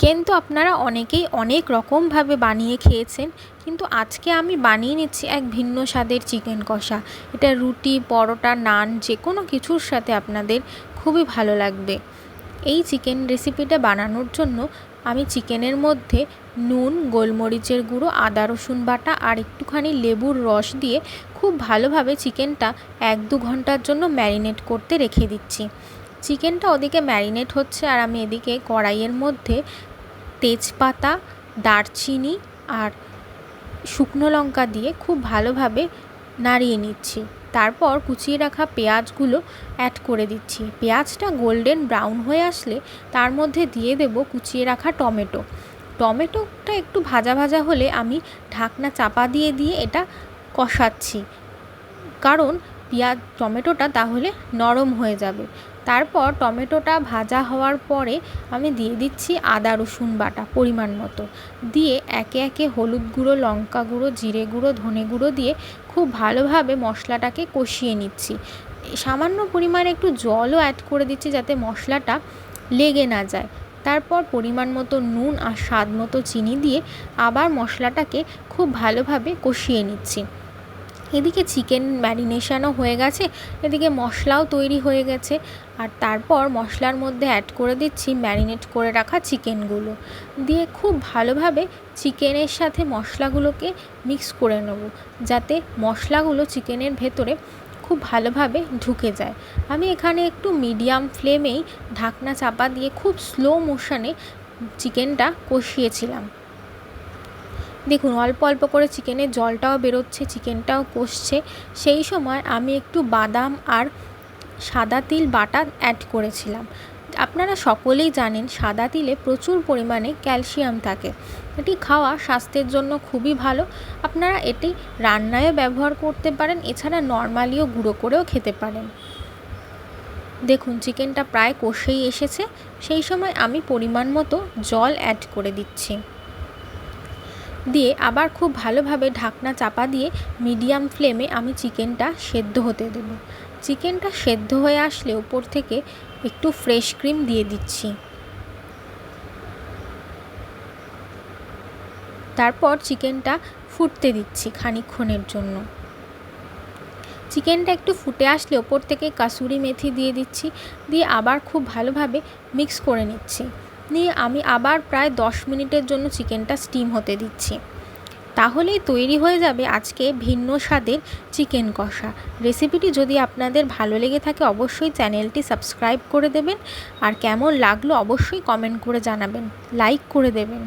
Chicken তো আপনারা অনেকেই অনেক রকমভাবে বানিয়ে খেয়েছেন, কিন্তু আজকে আমি বানিয়ে নিচ্ছি এক ভিন্ন স্বাদের চিকেন কষা। এটা রুটি, পরোটা, নান যে কোনো কিছুর সাথে আপনাদের খুবই ভালো লাগবে। এই চিকেন রেসিপিটা বানানোর জন্য আমি চিকেনের মধ্যে নুন, গোলমরিচের গুঁড়ো, আদা রসুন বাটা আর একটুখানি লেবুর রস দিয়ে খুব ভালোভাবে চিকেনটা 1-2 ঘন্টার জন্য ম্যারিনেট করতে রেখে দিচ্ছি। চিকেনটা ওদিকে ম্যারিনেট হচ্ছে আর আমি এদিকে কড়াইয়ের মধ্যে তেজপাতা, দারচিনি আর শুকনো লঙ্কা দিয়ে খুব ভালোভাবে নাড়িয়ে নিচ্ছি। তারপর কুচিয়ে রাখা পেঁয়াজগুলো অ্যাড করে দিচ্ছি। পেঁয়াজটা গোল্ডেন ব্রাউন হয়ে আসলে তার মধ্যে দিয়ে দেব কুচিয়ে রাখা টমেটো। টমেটোটা একটু ভাজা ভাজা হলে আমি ঢাকনা চাপা দিয়ে এটা কষাচ্ছি, কারণ টমেটোটা তাহলে নরম হয়ে যাবে। তারপর টমেটোটা ভাজা হওয়ার পরে আমি দিয়ে দিচ্ছি আদা রসুন বাটা পরিমাণ মতো, দিয়ে একে একে হলুদ গুঁড়ো, লঙ্কা গুঁড়ো, জিরে গুঁড়ো, ধনে গুঁড়ো দিয়ে খুব ভালোভাবে মশলাটাকে কষিয়ে নিচ্ছি। সামান্য পরিমাণে একটু জলও অ্যাড করে দিচ্ছি যাতে মশলাটা লেগে না যায়। তারপর পরিমাণ মতো নুন আর স্বাদ মতো চিনি দিয়ে আবার মশলাটাকে খুব ভালোভাবে কষিয়ে নিচ্ছি। এদিকে চিকেন ম্যারিনেশনও হয়ে গেছে, এদিকে মশলাও তৈরি হয়ে গেছে। আর তারপর মশলার মধ্যে অ্যাড করে দিচ্ছি ম্যারিনেট করে রাখা চিকেনগুলো, দিয়ে খুব ভালোভাবে চিকেনের সাথে মশলাগুলোকে মিক্স করে নেব, যাতে মশলাগুলো চিকেনের ভেতরে খুব ভালোভাবে ঢুকে যায়। আমি এখানে একটু মিডিয়াম ফ্লেমেই ঢাকনা চাপা দিয়ে খুব স্লো মোশনে চিকেনটা কষিয়েছিলাম। দেখুন অল্প অল্প করে চিকেনের জলটাও বেরোচ্ছে, চিকেনটাও কষছে। সেই সময় আমি একটু বাদাম আর সাদা তিল বাটা অ্যাড করেছিলাম। আপনারা সকলেই জানেন সাদা তিলে প্রচুর পরিমাণে ক্যালসিয়াম থাকে, এটি খাওয়া স্বাস্থ্যের জন্য খুবই ভালো। আপনারা এটি রান্নায়ও ব্যবহার করতে পারেন, এছাড়া নর্মালিও গুঁড়ো করেও খেতে পারেন। দেখুন চিকেনটা প্রায় কষেই এসেছে, সেই সময় আমি পরিমাণ মতো জল অ্যাড করে দিচ্ছি, দিয়ে আবার খুব ভালোভাবে ঢাকনা চাপা দিয়ে মিডিয়াম ফ্লেমে আমি চিকেনটা সেদ্ধ হতে দেব। চিকেনটা সেদ্ধ হয়ে আসলে উপর থেকে একটু ফ্রেশ ক্রিম দিয়ে দিচ্ছি। তারপর চিকেনটা ফুটতে দিচ্ছি খানিকক্ষণের জন্য। চিকেনটা একটু ফুটে আসলে ওপর থেকে কাসুরি মেথি দিয়ে দিচ্ছি, দিয়ে আবার খুব ভালোভাবে মিক্স করে নিচ্ছি। নিয়ে আমি আবার প্রায় 10 মিনিটের জন্য চিকেনটা স্টিম হতে দিচ্ছি। তাহলেই তৈরি হয়ে যাবে আজকে ভিন্ন স্বাদের চিকেন কষা। রেসিপিটি যদি আপনাদের ভালো লেগে থাকে অবশ্যই চ্যানেলটি সাবস্ক্রাইব করে দেবেন, আর কেমন লাগলো অবশ্যই কমেন্ট করে জানাবেন, লাইক করে দেবেন।